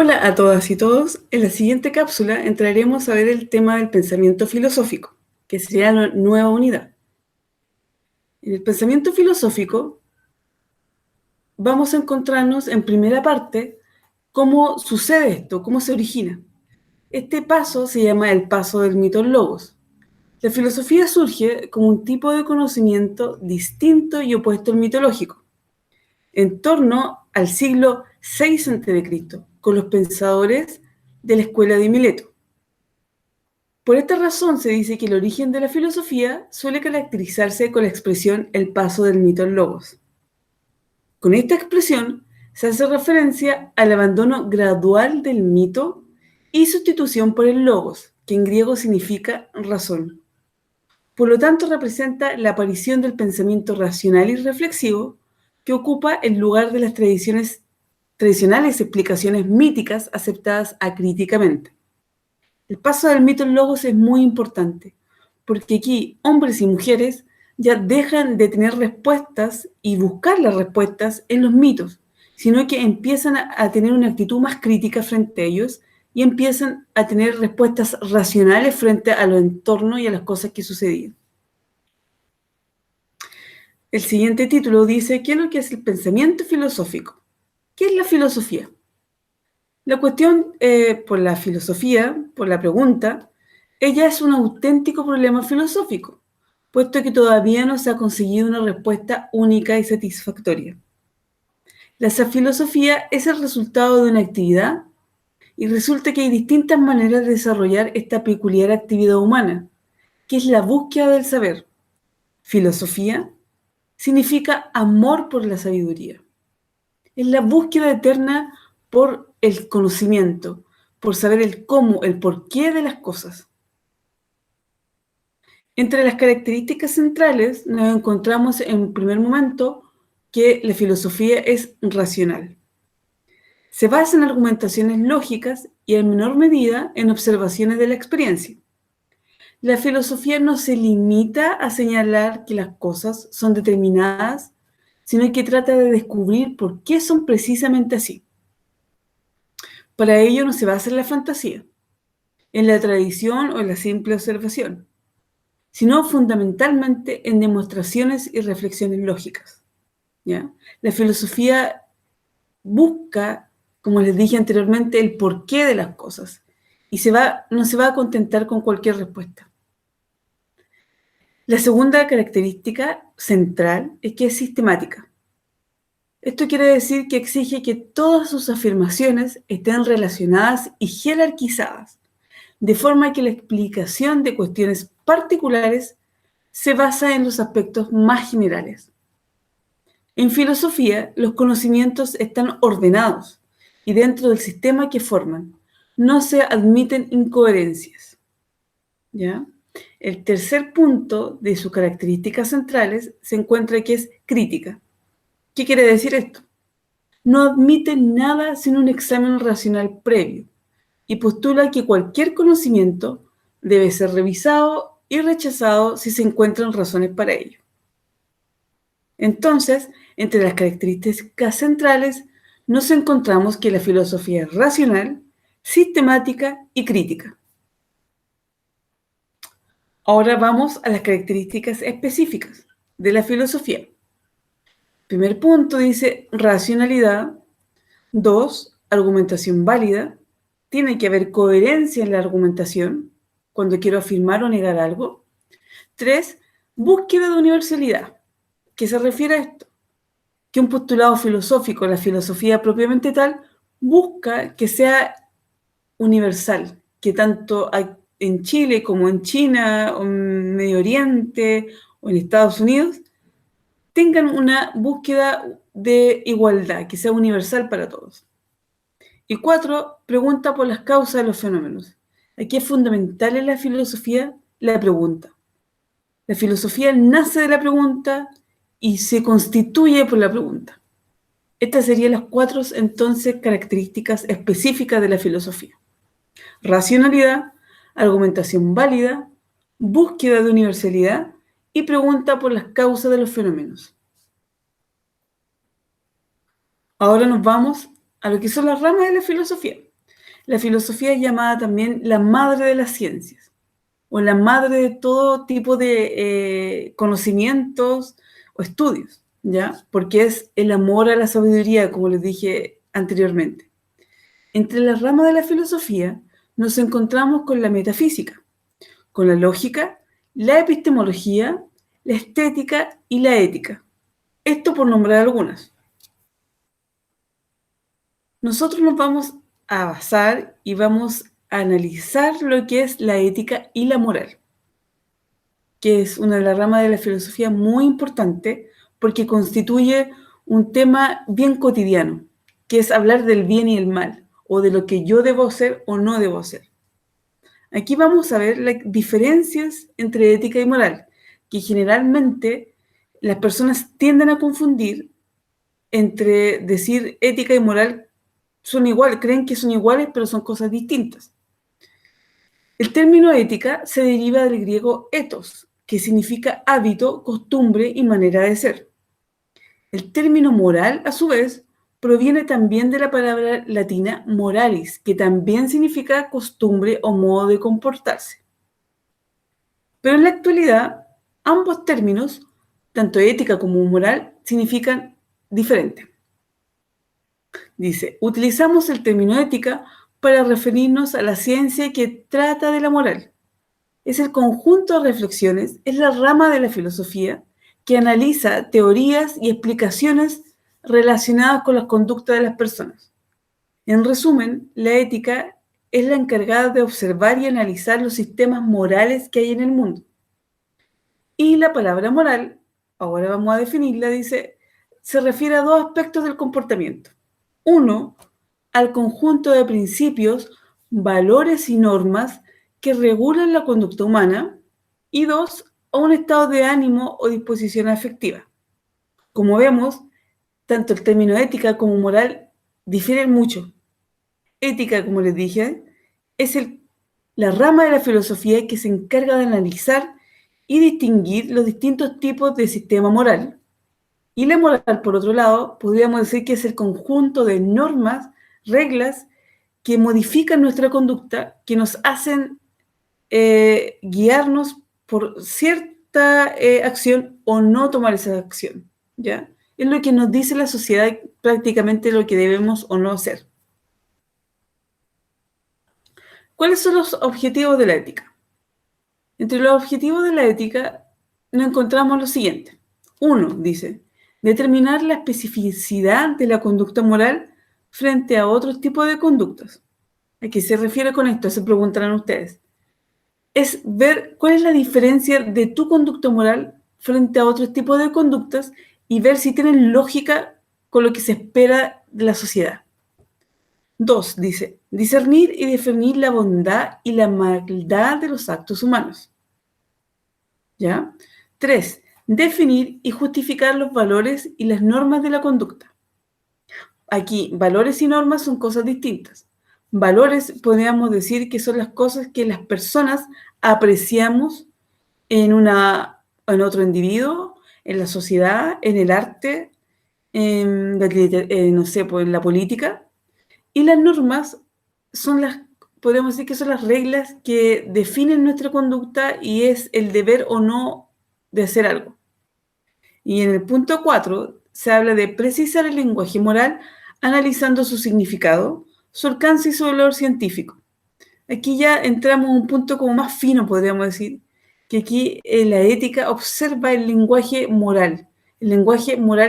Hola a todas y todos. En la siguiente cápsula entraremos a ver el tema del pensamiento filosófico, que sería la nueva unidad. En el pensamiento filosófico vamos a encontrarnos en primera parte cómo sucede esto, cómo se origina. Este paso se llama el paso del mito al logos. La filosofía surge como un tipo de conocimiento distinto y opuesto al mitológico, en torno al siglo VI a.C., con los pensadores de la escuela de Mileto. Por esta razón se dice que el origen de la filosofía suele caracterizarse con la expresión el paso del mito al logos. Con esta expresión se hace referencia al abandono gradual del mito y sustitución por el logos, que en griego significa razón. Por lo tanto, representa la aparición del pensamiento racional y reflexivo que ocupa el lugar de las tradicionales explicaciones míticas aceptadas acríticamente. El paso del mito al logos es muy importante, porque aquí hombres y mujeres ya dejan de tener respuestas y buscar las respuestas en los mitos, sino que empiezan a tener una actitud más crítica frente a ellos y empiezan a tener respuestas racionales frente a lo entorno y a las cosas que sucedían. El siguiente título dice: ¿qué es lo que es el pensamiento filosófico? ¿Qué es la filosofía? La cuestión por la filosofía, por la pregunta, ella es un auténtico problema filosófico, puesto que todavía no se ha conseguido una respuesta única y satisfactoria. La filosofía es el resultado de una actividad y resulta que hay distintas maneras de desarrollar esta peculiar actividad humana, que es la búsqueda del saber. Filosofía significa amor por la sabiduría. Es la búsqueda eterna por el conocimiento, por saber el cómo, el porqué de las cosas. Entre las características centrales nos encontramos en primer momento que la filosofía es racional. Se basa en argumentaciones lógicas y en menor medida en observaciones de la experiencia. La filosofía no se limita a señalar que las cosas son determinadas, sino que trata de descubrir por qué son precisamente así. Para ello no se basa en la fantasía, en la tradición o en la simple observación, sino fundamentalmente en demostraciones y reflexiones lógicas, ¿ya? La filosofía busca, como les dije anteriormente, el porqué de las cosas y no se va a contentar con cualquier respuesta. La segunda característica central es que es sistemática. Esto quiere decir que exige que todas sus afirmaciones estén relacionadas y jerarquizadas, de forma que la explicación de cuestiones particulares se basa en los aspectos más generales. En filosofía, los conocimientos están ordenados y dentro del sistema que forman. No se admiten incoherencias, ¿ya? El tercer punto de sus características centrales se encuentra que es crítica. ¿Qué quiere decir esto? No admite nada sin un examen racional previo y postula que cualquier conocimiento debe ser revisado y rechazado si se encuentran razones para ello. Entonces, entre las características centrales nos encontramos que la filosofía es racional, sistemática y crítica. Ahora vamos a las características específicas de la filosofía. Primer punto dice racionalidad. 2, argumentación válida. Tiene que haber coherencia en la argumentación cuando quiero afirmar o negar algo. 3, búsqueda de universalidad. ¿Qué se refiere a esto? Que un postulado filosófico, la filosofía propiamente tal, busca que sea universal, que tanto en Chile como en China, o en Medio Oriente, o en Estados Unidos, tengan una búsqueda de igualdad, que sea universal para todos. Y 4, pregunta por las causas de los fenómenos. Aquí es fundamental en la filosofía la pregunta. La filosofía nace de la pregunta y se constituye por la pregunta. Estas serían las 4 entonces características específicas de la filosofía: racionalidad, argumentación válida, búsqueda de universalidad y pregunta por las causas de los fenómenos. Ahora nos vamos a lo que son las ramas de la filosofía. la filosofía es llamada también la madre de las ciencias, o la madre de todo tipo de conocimientos o estudios, ¿ya? Porque es el amor a la sabiduría, como les dije anteriormente. Entre las ramas de la filosofía nos encontramos con la metafísica, con la lógica, la epistemología, la estética y la ética. Esto por nombrar algunas. Nosotros nos vamos a basar y vamos a analizar lo que es la ética y la moral, que es una de las ramas de la filosofía muy importante porque constituye un tema bien cotidiano, que es hablar del bien y el mal, o de lo que yo debo hacer o no debo hacer. Aquí vamos a ver las diferencias entre ética y moral, que generalmente las personas tienden a confundir entre decir ética y moral son iguales, creen que son iguales, pero son cosas distintas. El término ética se deriva del griego ethos, que significa hábito, costumbre y manera de ser. El término moral, a su vez, proviene también de la palabra latina moralis, que también significa costumbre o modo de comportarse. Pero en la actualidad, ambos términos, tanto ética como moral, significan diferente. Dice, utilizamos el término ética para referirnos a la ciencia que trata de la moral. Es el conjunto de reflexiones, es la rama de la filosofía que analiza teorías y explicaciones relacionadas con las conductas de las personas. En resumen, la ética es la encargada de observar y analizar los sistemas morales que hay en el mundo. Y la palabra moral, ahora vamos a definirla, dice, se refiere a dos aspectos del comportamiento. Uno, al conjunto de principios, valores y normas que regulan la conducta humana. Y dos, a un estado de ánimo o disposición afectiva. Como vemos, tanto el término ética como moral difieren mucho. Ética, como les dije, es la rama de la filosofía que se encarga de analizar y distinguir los distintos tipos de sistema moral. Y la moral, por otro lado, podríamos decir que es el conjunto de normas, reglas que modifican nuestra conducta, que nos hacen guiarnos por cierta acción o no tomar esa acción, ¿ya? Es lo que nos dice la sociedad, prácticamente lo que debemos o no hacer. ¿Cuáles son los objetivos de la ética? Entre los objetivos de la ética nos encontramos lo siguiente. Uno, dice, determinar la especificidad de la conducta moral frente a otros tipos de conductas. ¿A qué se refiere con esto? Se preguntarán ustedes. Es ver cuál es la diferencia de tu conducta moral frente a otros tipos de conductas y ver si tienen lógica con lo que se espera de la sociedad. Dos, dice, discernir y definir la bondad y la maldad de los actos humanos. ¿Ya? Tres, definir y justificar los valores y las normas de la conducta. Aquí, valores y normas son cosas distintas. Valores, podríamos decir que son las cosas que las personas apreciamos en otro individuo, en la sociedad, en el arte, no sé, pues en la política. Y las normas podemos decir que son las reglas que definen nuestra conducta y es el deber o no de hacer algo. Y en el punto 4 se habla de precisar el lenguaje moral analizando su significado, su alcance y su valor científico. Aquí ya entramos a un punto como más fino, podríamos decir, que aquí la ética observa el lenguaje moral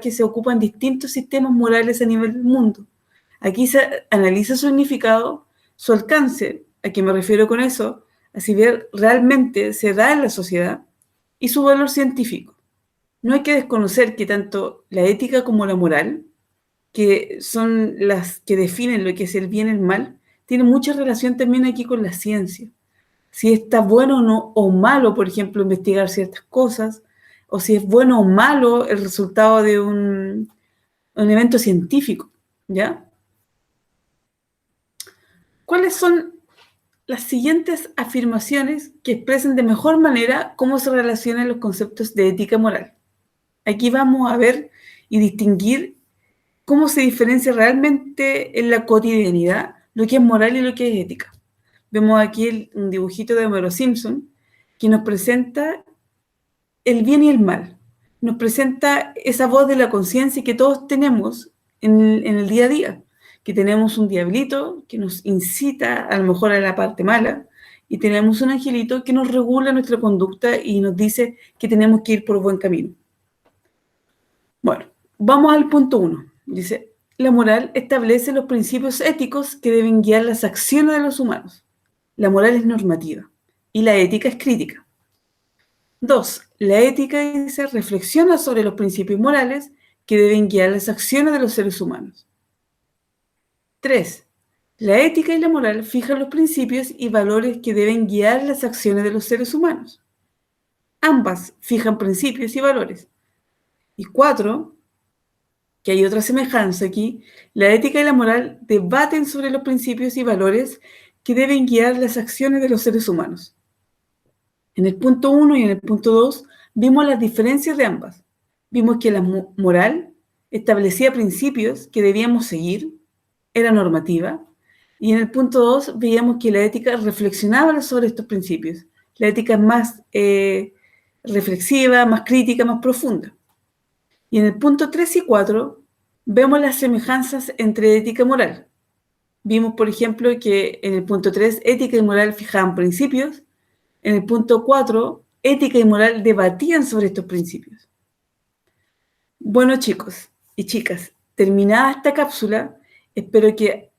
que se ocupa en distintos sistemas morales a nivel del mundo. Aquí se analiza su significado, su alcance, ¿a qué me refiero con eso? Así ver realmente se da en la sociedad, y su valor científico. No hay que desconocer que tanto la ética como la moral, que son las que definen lo que es el bien y el mal, tienen mucha relación también aquí con la ciencia. Si está bueno o no, o malo, por ejemplo, investigar ciertas cosas, o si es bueno o malo el resultado de un evento científico, ¿ya? ¿Cuáles son las siguientes afirmaciones que expresan de mejor manera cómo se relacionan los conceptos de ética y moral? Aquí vamos a ver y distinguir cómo se diferencia realmente en la cotidianidad lo que es moral y lo que es ética. Vemos aquí un dibujito de Homero Simpson que nos presenta el bien y el mal. Nos presenta esa voz de la conciencia que todos tenemos en el día a día, que tenemos un diablito que nos incita a lo mejor a la parte mala, y tenemos un angelito que nos regula nuestra conducta y nos dice que tenemos que ir por buen camino. Bueno, vamos al punto 1. Dice, la moral establece los principios éticos que deben guiar las acciones de los humanos. La moral es normativa y la ética es crítica. 2. La ética dice, reflexiona sobre los principios morales que deben guiar las acciones de los seres humanos. 3. La ética y la moral fijan los principios y valores que deben guiar las acciones de los seres humanos. Ambas fijan principios y valores. Y 4, que hay otra semejanza aquí, la ética y la moral debaten sobre los principios y valores que deben guiar las acciones de los seres humanos. En el punto 1 y en el punto 2 vimos las diferencias de ambas. Vimos que la moral establecía principios que debíamos seguir, era normativa, y en el punto 2 veíamos que la ética reflexionaba sobre estos principios. La ética es más reflexiva, más crítica, más profunda. Y en el punto 3 y 4 vemos las semejanzas entre ética y moral. Vimos, por ejemplo, que en el punto 3 ética y moral fijaban principios. En el punto 4, ética y moral debatían sobre estos principios. Bueno, chicos y chicas, terminada esta cápsula, espero que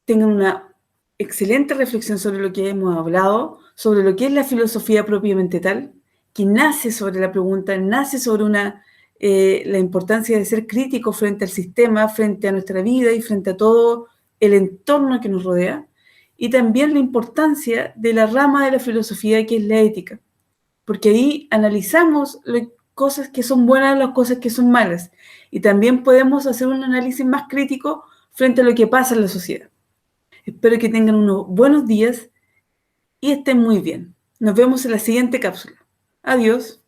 tengan una excelente reflexión sobre lo que hemos hablado, sobre lo que es la filosofía propiamente tal, que nace sobre la pregunta, nace sobre la importancia de ser crítico frente al sistema, frente a nuestra vida y frente a todo el entorno que nos rodea. Y también la importancia de la rama de la filosofía que es la ética, porque ahí analizamos las cosas que son buenas, las cosas que son malas, y también podemos hacer un análisis más crítico frente a lo que pasa en la sociedad. Espero que tengan unos buenos días y estén muy bien. Nos vemos en la siguiente cápsula. Adiós.